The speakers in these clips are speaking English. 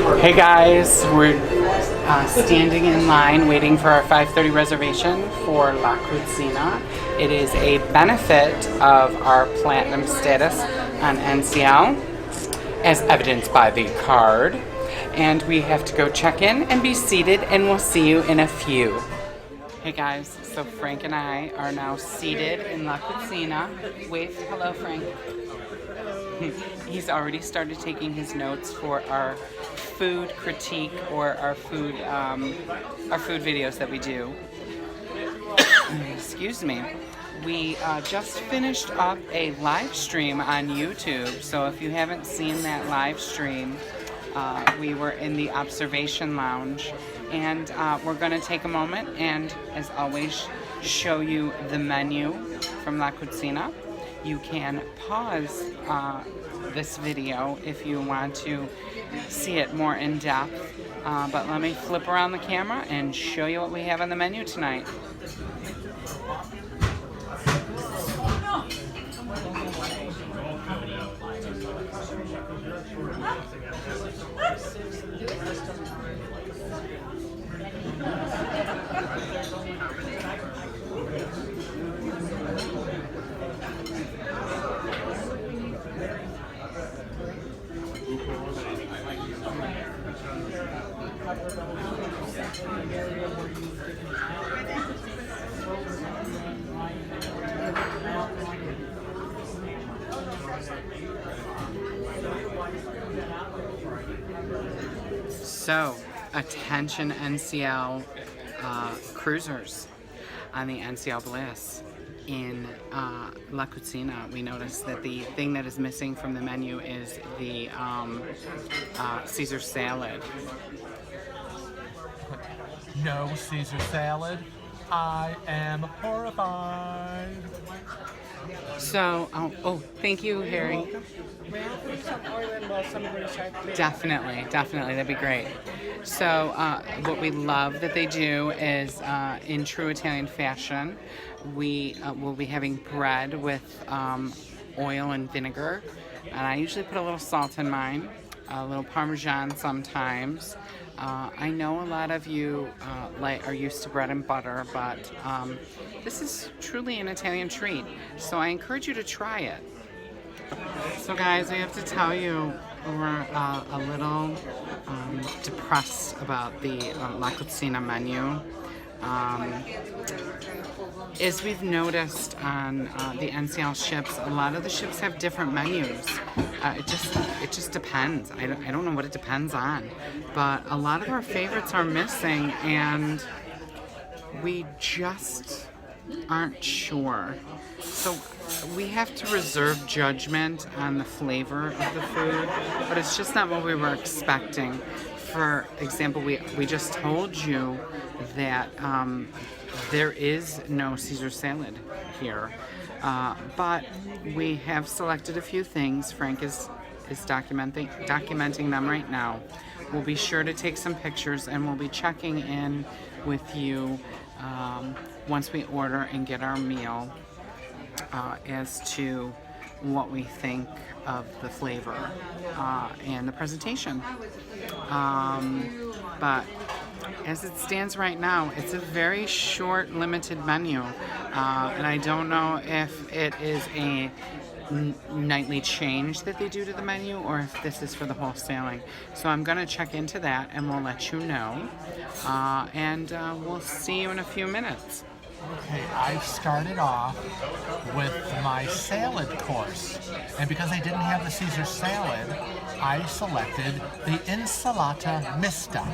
Hey guys, we're standing in line waiting for our 5:30 reservation for La Cucina. It is a benefit of our platinum status on NCL, as evidenced by the card. And we have to go check in and be seated, and we'll see you in a few. Hey guys, so Frank and I are now seated in La Cucina. Wave hello, Frank. He's already started taking his notes for our food critique or our food videos that we do. Excuse me. We just finished up a live stream on YouTube, so if you haven't seen that live stream, we were in the observation lounge, and we're going to take a moment and, as always, show you the menu from La Cucina. You can pause this video if you want to see it more in depth, but let me flip around the camera and show you what we have on the menu tonight. So, attention NCL cruisers on the NCL Bliss. In La Cucina, we noticed that the thing that is missing from the menu is the Caesar salad. No Caesar salad. I am horrified. So, thank you, Harry. Definitely, that'd be great. So, what we love that they do is, in true Italian fashion, we will be having bread with oil and vinegar, and I usually put a little salt in mine, a little Parmesan sometimes. I know a lot of you are used to bread and butter, but this is truly an Italian treat, so I encourage you to try it. So guys, I have to tell you, we're a little depressed about the La Cucina menu. As we've noticed on the NCL ships, a lot of the ships have different menus. It just depends. I don't know what it depends on, but a lot of our favorites are missing, and we just aren't sure. So we have to reserve judgment on the flavor of the food, but it's just not what we were expecting. For example, we just told you that there is no Caesar salad here, but we have selected a few things. Frank is documenting them right now. We'll be sure to take some pictures, and we'll be checking in with you once we order and get our meal as to what we think of the flavor and the presentation. But as it stands right now, it's a very short, limited menu, and I don't know if it is a nightly change that they do to the menu or if this is for the wholesaling. So I'm going to check into that, and we'll let you know, and we'll see you in a few minutes. Okay, I started off with my salad course, and because I didn't have the Caesar salad, I selected the insalata mista,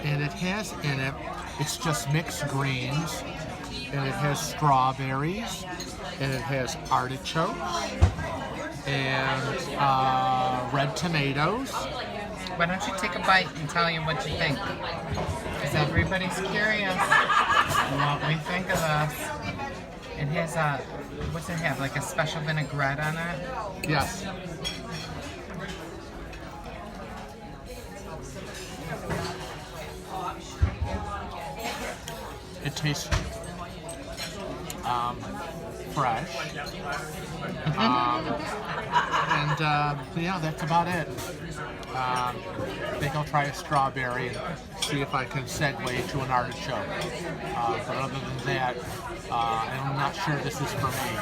and it has in it, it's just mixed greens, and it has strawberries, and it has artichokes, and red tomatoes. Why don't you take a bite and tell you what you think? Because everybody's curious what we think of this. It has what's it have, like a special vinaigrette on it? Yes. It tastes fresh. Yeah, that's about it. I think I'll try a strawberry and see if I can segue to an artichoke. But other than that, I'm not sure this is for me.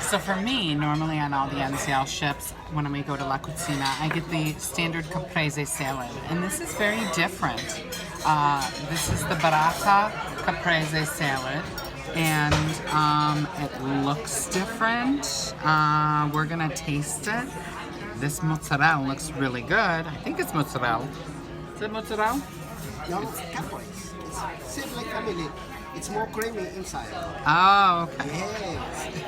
So for me, normally on all the NCL ships, when we go to La Cucina, I get the standard caprese salad. And this is very different. This is the barata caprese salad. And it looks different. We're gonna taste it. This mozzarella looks really good. I think it's mozzarella. Is it mozzarella? No, it's caprese. It's same like family. It's more creamy inside. Oh, okay.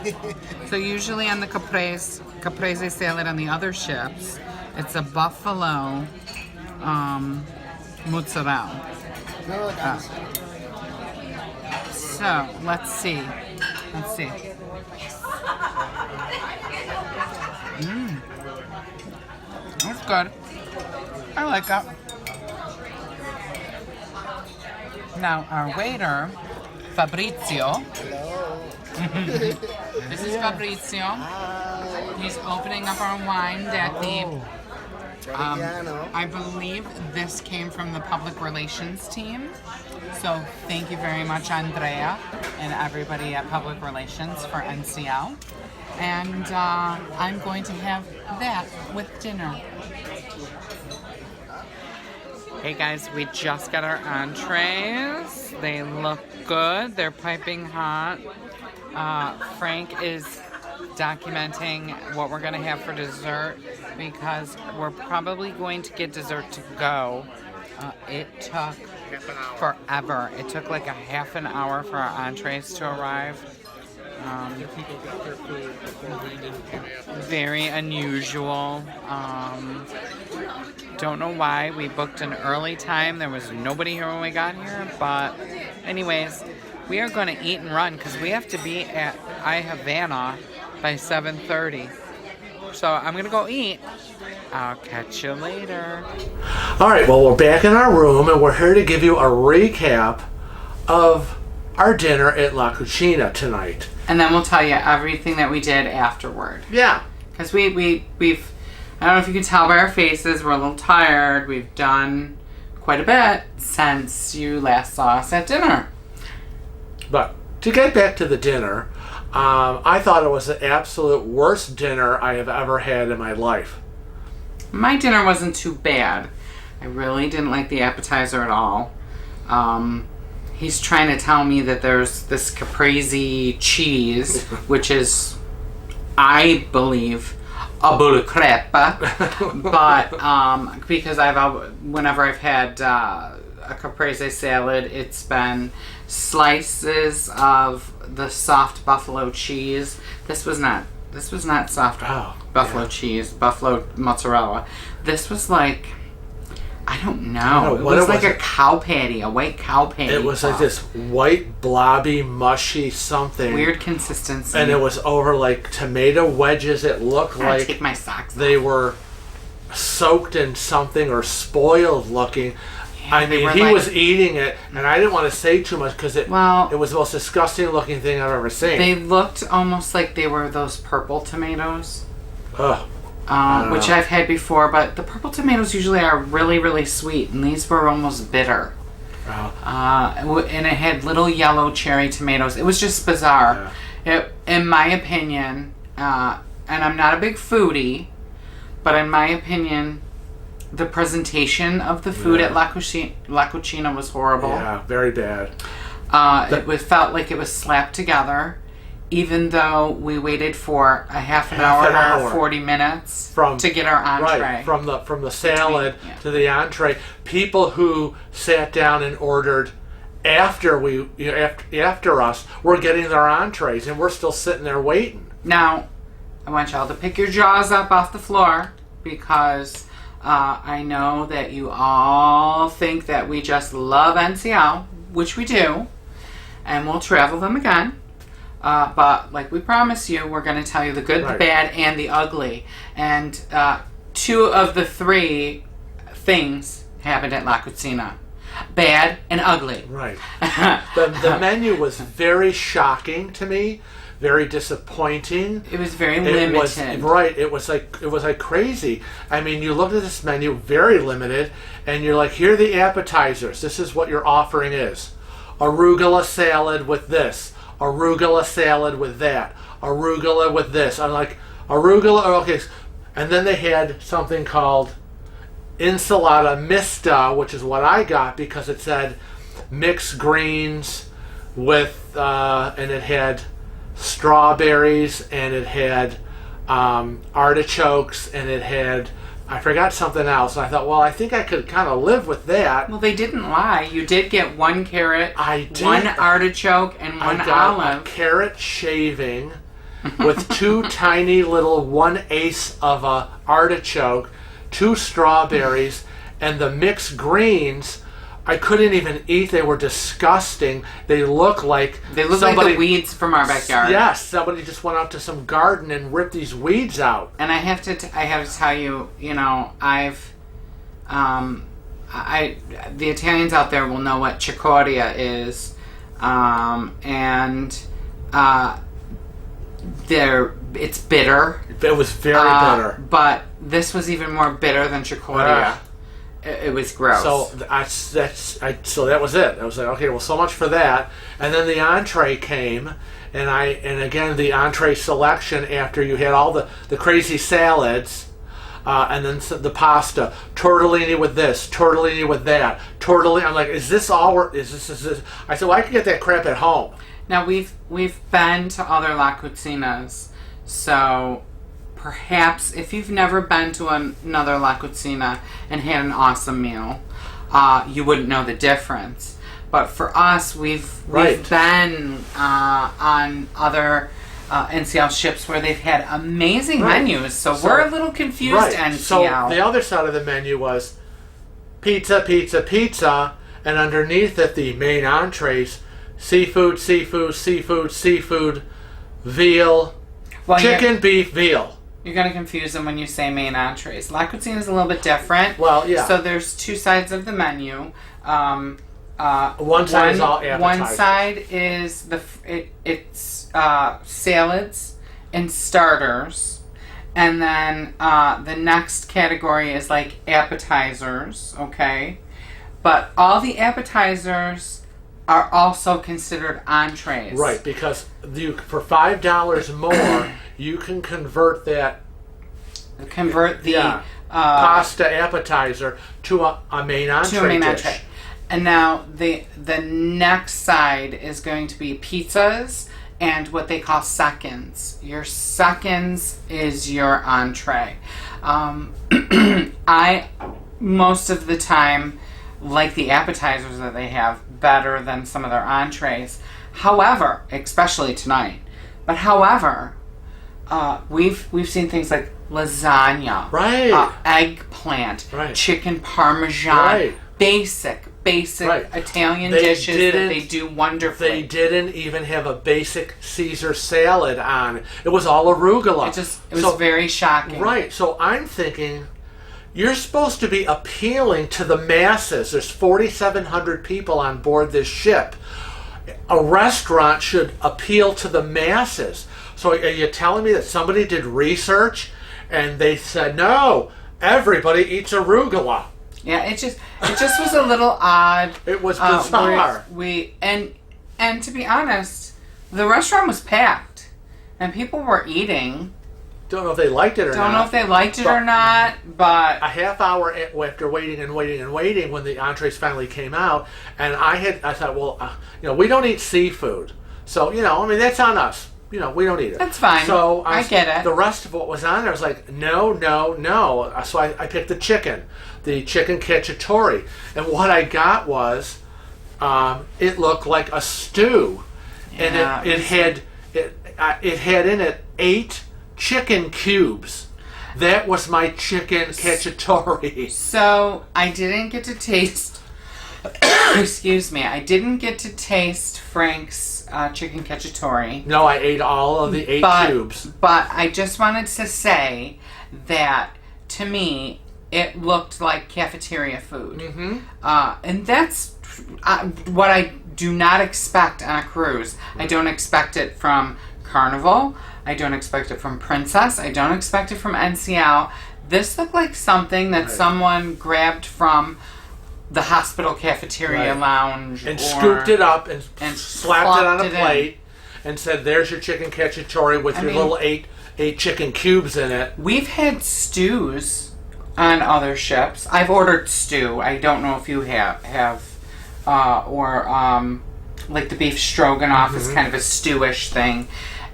Yes. So usually on the caprese salad on the other ships, it's a buffalo mozzarella. No, that's So let's see. That's good. I like that. Now our waiter, Fabrizio. hello. This is Fabrizio. He's opening up our wine that Reggiano. I believe this came from the public relations team. So thank you very much, Andrea, and everybody at public relations for NCL. And I'm going to have that with dinner. Hey guys, we just got our entrees. They look good. They're piping hot. Frank is documenting what we're gonna have for dessert because we're probably going to get dessert to go. It took forever. It took like a half an hour for our entrees to arrive. Very unusual. Don't know why. We booked an early time. There was nobody here when we got here. But anyways, we are going to eat and run because we have to be at I Havana by 7:30. So I'm going to go eat. I'll catch you later. All right, well, we're back in our room, and we're here to give you a recap of our dinner at La Cucina tonight. And then we'll tell you everything that we did afterward. Yeah. Because we've, I don't know if you can tell by our faces, we're a little tired. We've done quite a bit since you last saw us at dinner. But to get back to the dinner, I thought it was the absolute worst dinner I have ever had in my life. My dinner wasn't too bad. I really didn't like the appetizer at all. He's trying to tell me that there's this caprese cheese, which is, I believe, a boule de crepe. But because whenever I've had a caprese salad, it's been slices of the soft buffalo cheese. This was not soft buffalo cheese, buffalo mozzarella. This was like, I don't know. It was like a cow patty, a white cow patty. It was like this white, blobby, mushy something. Weird consistency. And it was over like tomato wedges. It looked like take my socks they off. were soaked in something or spoiled looking. Yeah, I mean, he was eating it, and I didn't want to say too much because it was the most disgusting looking thing I've ever seen. They looked almost like they were those purple tomatoes. Ugh. Which I've had before, but the purple tomatoes usually are really, really sweet, and these were almost bitter. And it had little yellow cherry tomatoes. It was just bizarre. Yeah. In my opinion, and I'm not a big foodie, but in my opinion, the presentation of the food at La Cucina was horrible. Yeah, very bad. Felt like it was slapped together. Even though we waited for a half an hour, 40 minutes to get our entree. Right, from the salad to the entree. People who sat down and ordered after us were getting their entrees, and we're still sitting there waiting. Now, I want y'all to pick your jaws up off the floor because I know that you all think that we just love NCL, which we do, and we'll travel them again. But like we promised you, we're going to tell you the good, the bad, and the ugly. And 2 of the 3 things happened at La Cucina. bad and ugly. Right. The menu was very shocking to me, very disappointing. It was very limited. It was like crazy. I mean, you look at this menu, very limited, and you're like, here are the appetizers. This is what your offering is. Arugula salad with this. Arugula salad with that. Arugula with this. I'm like, arugula, okay. And then they had something called ensalada mista, which is what I got because it said mixed greens with, and it had strawberries, and it had artichokes, and it had, I forgot something else. And I thought, well, I think I could kind of live with that. Well, they didn't lie. You did get 1 carrot, I did. 1 artichoke, and 1 I got olive. a carrot shaving with 2 tiny little 1/8 of a artichoke, 2 strawberries, and the mixed greens. I couldn't even eat. They were disgusting. They look like like the weeds from our backyard. Yes, somebody just went out to some garden and ripped these weeds out. And I have to tell you, you know, the Italians out there will know what cicoria is, and it's bitter. It was very bitter. But this was even more bitter than cicoria. It was gross. So so that was it. I was like, okay, well, so much for that. And then the entree came, and again the entree selection after you had all the crazy salads, and then the pasta, tortellini with this, tortellini with that, tortellini. I'm like, is this all? Is this? I said, well, I can get that crap at home. Now we've been to other La Cucinas, so. Perhaps if you've never been to another La Cucina and had an awesome meal, you wouldn't know the difference. But for us, we've been on other NCL ships where they've had amazing menus. So we're a little confused. NCL. So the other side of the menu was pizza, pizza, pizza, and underneath it the main entrees: seafood, seafood, seafood, seafood, veal, chicken, beef, veal. You're going to confuse them when you say main entrees. La Cucina is a little bit different. Well, yeah. So there's 2 sides of the menu. One side is all appetizers. One side is it's salads and starters, and then the next category is like appetizers. Okay, but all the appetizers are also considered entrees. Right, because for $5 more, you can convert the pasta appetizer to a main entree dish. And now the next side is going to be pizzas and what they call seconds. Your seconds is your entree. I most of the time like the appetizers that they have better than some of their entrees. However, especially tonight. But however, we've seen things like lasagna, eggplant, chicken parmesan, basic Italian dishes that they do wonderfully. They didn't even have a basic Caesar salad on. It was all arugula. It was very shocking. Right. So I'm thinking, you're supposed to be appealing to the masses. There's 4,700 people on board this ship. A restaurant should appeal to the masses. So are you telling me that somebody did research and they said, no, everybody eats arugula? Yeah, it just was a little odd. It was bizarre. And to be honest, the restaurant was packed and people were eating. Don't know if they liked it or not. Don't know if they liked it or not, but a half hour after waiting and waiting and waiting, when the entrees finally came out, and I thought, well, we don't eat seafood, so that's on us. We don't eat it. That's fine. So I get it. The rest of what was on there, I was like, no. So I picked the chicken cacciatore, and what I got was, it looked like a stew, and it had in it 8 chicken cubes. That was my chicken cacciatore. So I didn't get to taste. Excuse me. I didn't get to taste Frank's chicken cacciatore. No, I ate all of the 8 cubes. But I just wanted to say that to me, it looked like cafeteria food. And that's what I do not expect on a cruise. I don't expect it from Carnival. I don't expect it from Princess. I don't expect it from NCL. This looked like something that someone grabbed from the hospital cafeteria lounge. And scooped it up and slapped it on a plate and said, there's your chicken cacciatore with your little eight chicken cubes in it. We've had stews on other ships. I've ordered stew. I don't know if you have like the beef stroganoff is kind of a stewish thing.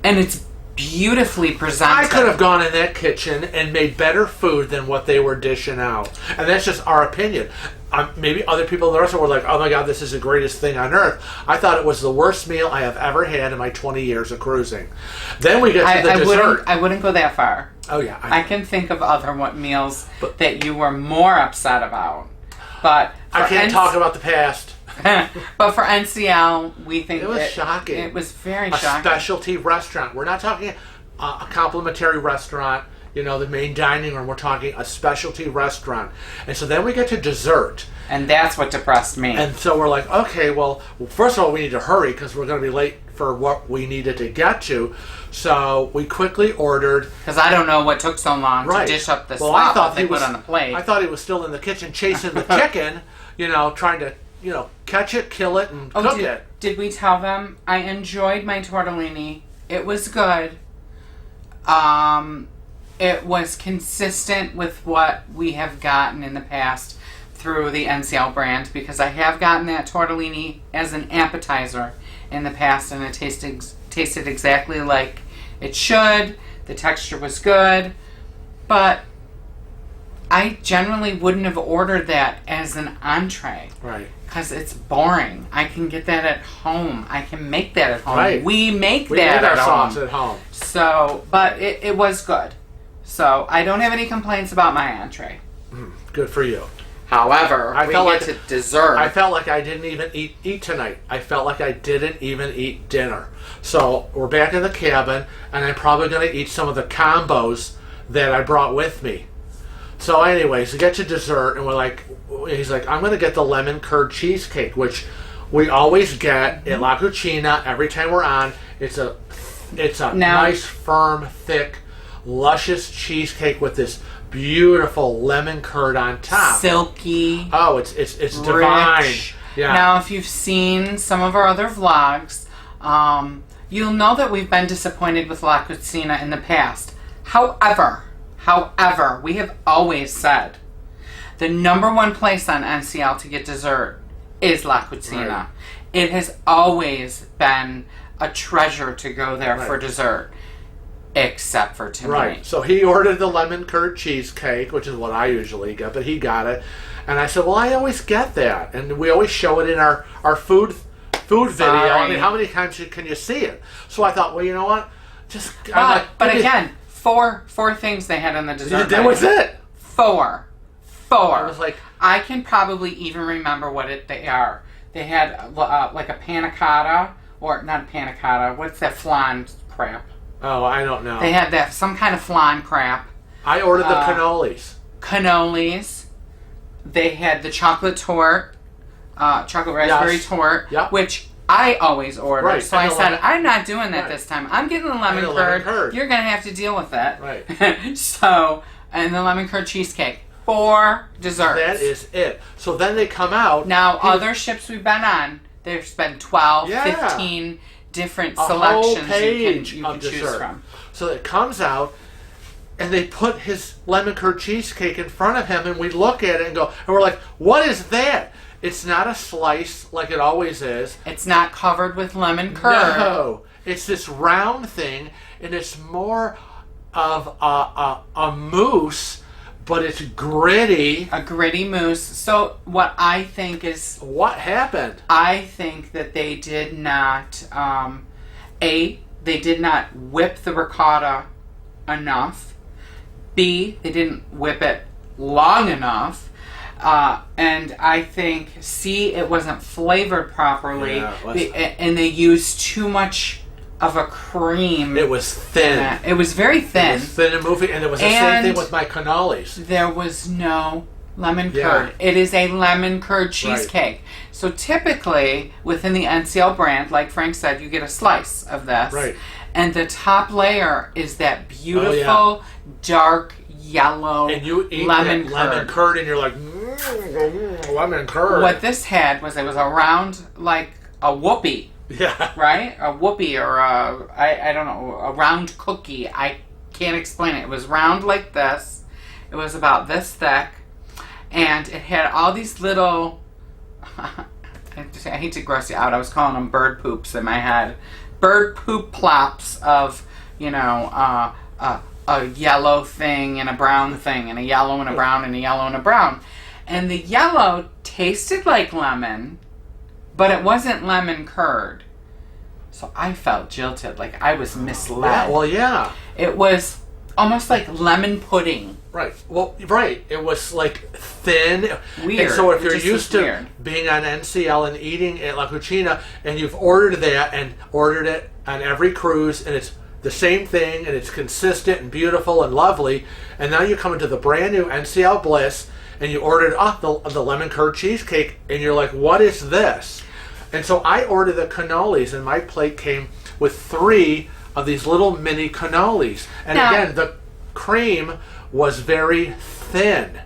And it's beautifully presented. I could have gone in that kitchen and made better food than what they were dishing out. And that's just our opinion. Maybe other people in the restaurant were like, oh my God, this is the greatest thing on earth. I thought it was the worst meal I have ever had in my 20 years of cruising. Then we get to the dessert. I wouldn't go that far. Oh yeah. I can think of other meals that you were more upset about. But I can't talk about the past. But for NCL, we think it was shocking. It was very shocking. A specialty restaurant. We're not talking a complimentary restaurant, the main dining room. We're talking a specialty restaurant. And so then we get to dessert. And that's what depressed me. And so we're like, okay, well, first of all, we need to hurry because we're going to be late for what we needed to get to. So we quickly ordered. Because I don't know what took so long to dish up the slop that they put on the plate. I thought he was still in the kitchen chasing the chicken, trying to, catch it, kill it, and cook it. Did we tell them? I enjoyed my tortellini. It was good. It was consistent with what we have gotten in the past through the NCL brand, because I have gotten that tortellini as an appetizer in the past, and it tasted exactly like it should. The texture was good, but I generally wouldn't have ordered that as an entree. Right. Because it's boring. I can get that at home. I can make that at home. Right. We make our at home. sauce at home. So, but it was good. So I don't have any complaints about my entree. Good for you. However, we get to dessert. I felt like I didn't even eat tonight. I felt like I didn't even eat dinner. So we're back in the cabin, and I'm probably going to eat some of the combos that I brought with me. So anyways, we get to dessert, and he's like, I'm going to get the lemon curd cheesecake, which we always get at La Cucina every time we're on. It's a nice, firm, thick, luscious cheesecake with this beautiful lemon curd on top. Silky. Oh, it's divine. Yeah. Now, if you've seen some of our other vlogs, you'll know that we've been disappointed with La Cucina in the past. However, we have always said the number one place on NCL to get dessert is La Cucina. Right. It has always been a treasure to go there for dessert, except for tonight. Right. So he ordered the lemon curd cheesecake, which is what I usually get, but he got it. And I said, well, I always get that. And we always show it in our food video. I mean, how many times can you see it? So I thought, well, you know what? But again, four things they had on the dessert. That was it. Four. I was like, I can probably even remember what they are. They had like a panna cotta, or not a panna cotta. What's that flan crap? Oh, I don't know. They had some kind of flan crap. I ordered the cannolis. Cannolis. They had the chocolate tort, chocolate raspberry tort, which I always order. Right. So I said, I'm not doing that this time. I'm getting the lemon curd. You're going to have to deal with it. Right. So, and the lemon curd cheesecake. 4 desserts. That is it. So then they come out. Now, other ships we've been on, there's been 12, 15 different selections you can choose from. So it comes out, and they put his lemon curd cheesecake in front of him, and we look at it and we're like, what is that? It's not a slice like it always is. It's not covered with lemon curd. No. It's this round thing, and it's more of a mousse, but it's gritty. A gritty mousse. So what I think is... What happened? I think that they did not... A, they did not whip the ricotta enough. B, they didn't whip it long enough. And I think C, it wasn't flavored properly. Yeah, and they used too much of a cream. It was thin. It was very thin. It was thin and moving, and it was the same thing with my cannolis. There was no lemon Yeah. curd. It is a lemon curd cheesecake. So typically, within the NCL brand, like Frank said, you get a slice of this. Right. And the top layer is that beautiful, dark yellow And you eat lemon that curd. lemon curd, and you're like, lemon curd. What this had was, it was around like a whoopie, Yeah. right? A whoopie or I don't know, a round cookie. I can't explain it. It was round like this. It was about this thick. And it had all these little, I hate to gross you out, I was calling them bird poops in my head. Bird poop plops of, you know, a yellow thing and a brown thing, and a yellow and a brown and a yellow and a brown. And the yellow tasted like lemon, but it wasn't lemon curd. So I felt jilted, like I was misled. Yeah, well, yeah. It was almost like lemon pudding. Right. Well, right. It was like thin. Weird. And so if It you're just used was to weird. being on NCL and eating at La Cucina, and you've ordered that and ordered it on every cruise, and it's the same thing, and it's consistent and beautiful and lovely, and now you come into the brand new NCL Bliss, and you ordered the lemon curd cheesecake, and you're like, what is this? And so I ordered the cannolis, and my plate came with 3 of these little mini cannolis. And Now- again, the cream was very thin.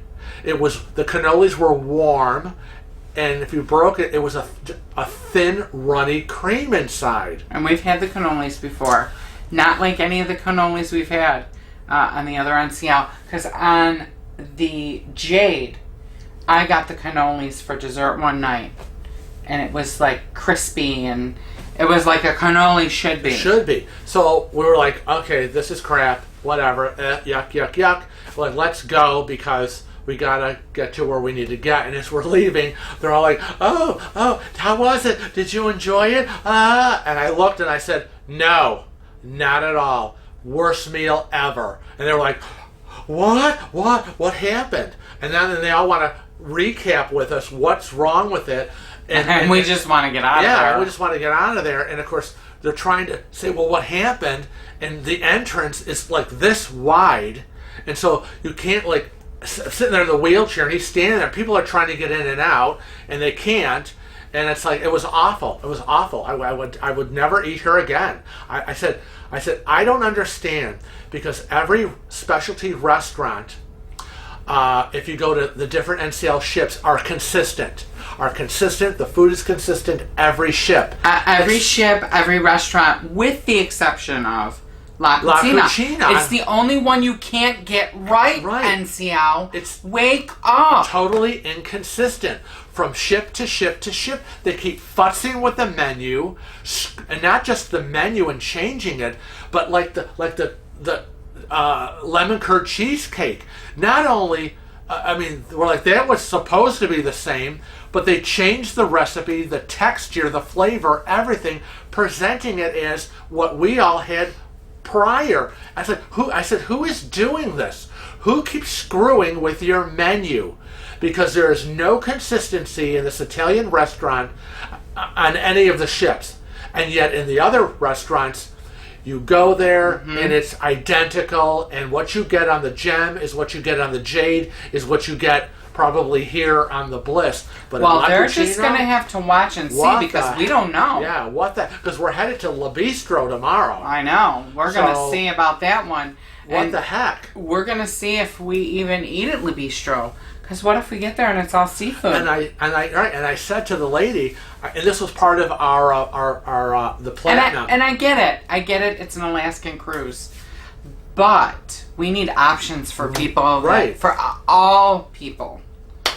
The cannolis were warm, and if you broke it, it was a thin, runny cream inside. And we've had the cannolis before. Not like any of the cannolis we've had on the other NCL. Because on the Jade, I got the cannolis for dessert one night. And it was like crispy, and it was like a cannoli should be. Should be. So we were like, okay, this is crap, whatever, yuck, yuck, yuck. We're like, let's go, because we gotta get to where we need to get. And as we're leaving, they're all like, oh, how was it? Did you enjoy it? And I looked and I said, no, not at all. Worst meal ever. And they were like, what happened? And then they all want to recap with us what's wrong with it. And we just want to get out of there. Yeah, we just want to get out of there. And of course, they're trying to say, well, what happened? And the entrance is like this wide. And so you can't, like, sitting there in the wheelchair, and he's standing there. People are trying to get in and out, and they can't. And it's like, it was awful. It was awful. I would never eat here again. I said, I don't understand, because every specialty restaurant, if you go to the different NCL ships, are consistent. The food is consistent every ship. Every restaurant, with the exception of La Cucina. Cucina. It's the only one you can't get right, NCL. It's wake up. Totally inconsistent. From ship to ship to ship, they keep futzing with the menu, and not just the menu and changing it, but like the lemon curd cheesecake. Not only, we're like, that was supposed to be the same, but they changed the recipe, the texture, the flavor, everything, presenting it as what we all had prior. I said, who is doing this? Who keeps screwing with your menu? Because there is no consistency in this Italian restaurant on any of the ships. And yet in the other restaurants, you go there and it's identical, and what you get on the Gem is what you get on the Jade, is what you get probably here on the Bliss. But well, they're Cucina, just going to have to watch and see, because we don't know. Yeah, because we're headed to La Bistro tomorrow. I know. We're going to see about that one. What the heck? We're going to see if we even eat at La Bistro. Because what if we get there and it's all seafood? And I said to the lady, and this was part of our the platinum. And I get it. It's an Alaskan cruise, but we need options for people, right? For all people.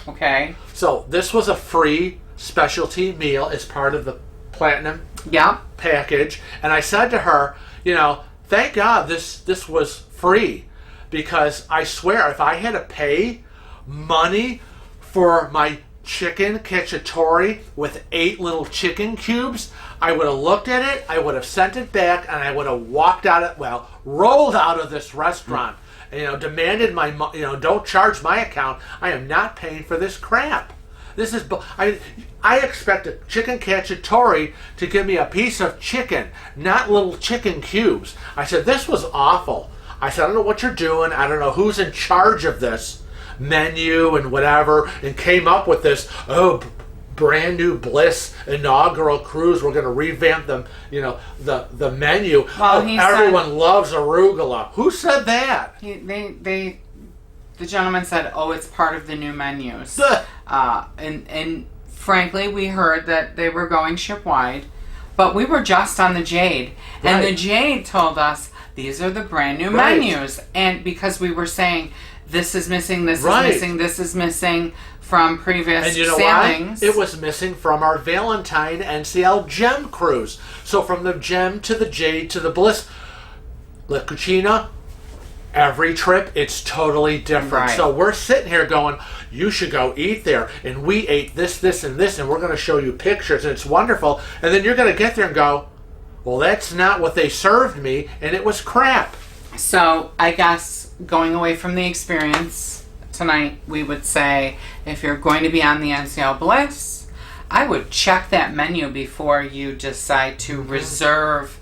Okay. So this was a free specialty meal as part of the platinum package, and I said to her, thank God this was free, because I swear if I had to pay money for my chicken cacciatore with 8 little chicken cubes, I would have looked at it, I would have sent it back, and I would have rolled out of this restaurant, and demanded my, don't charge my account. I am not paying for this crap. This is I expected chicken cacciatore to give me a piece of chicken, not little chicken cubes. I said, this was awful. I said, I don't know what you're doing. I don't know who's in charge of this menu and whatever, and came up with this, brand new Bliss inaugural cruise. We're going to revamp them, the menu. Well, everyone loves arugula. Who said that? The gentleman said, it's part of the new menus. And frankly, we heard that they were going ship-wide, but we were just on the Jade. And Right. the Jade told us, these are the brand new Right. menus. And because we were saying, this is missing, this Right. is missing, this is missing from previous And you know sailings. why? It was missing from our Valentine NCL Gem cruise. So from the Gem to the Jade to the Bliss, La Cucina, every trip, it's totally different. Right. So we're sitting here going, you should go eat there. And we ate this, this, and this, and we're going to show you pictures, and it's wonderful. And then you're going to get there and go, well, that's not what they served me, and it was crap. So I guess going away from the experience tonight, we would say if you're going to be on the NCL Bliss, I would check that menu before you decide to reserve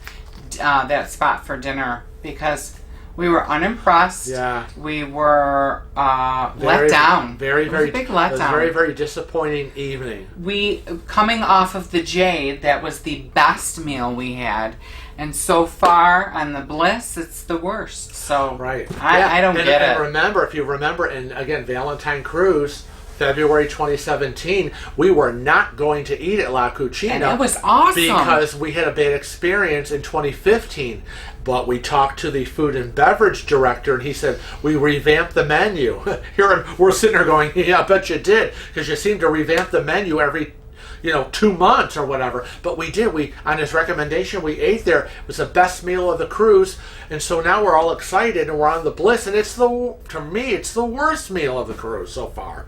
that spot for dinner, because we were unimpressed. Yeah. We were let down. Very, It was very a big It was a letdown. very, very disappointing evening. We, coming off of the Jade, that was the best meal we had. And so far on the Bliss, it's the worst. So Right. I don't and, get and it. remember, if you remember, and again, Valentine Cruise, February 2017, we were not going to eat at La Cucina. And it was awesome. Because we had a bad experience in 2015. But we talked to the food and beverage director, and he said, we revamped the menu. Here we're sitting there going, yeah, I bet you did, because you seem to revamp the menu every 2 months or whatever. But we did. We, on his recommendation, we ate there. It was the best meal of the cruise. And so now we're all excited and we're on the Bliss, and to me, it's the worst meal of the cruise so far.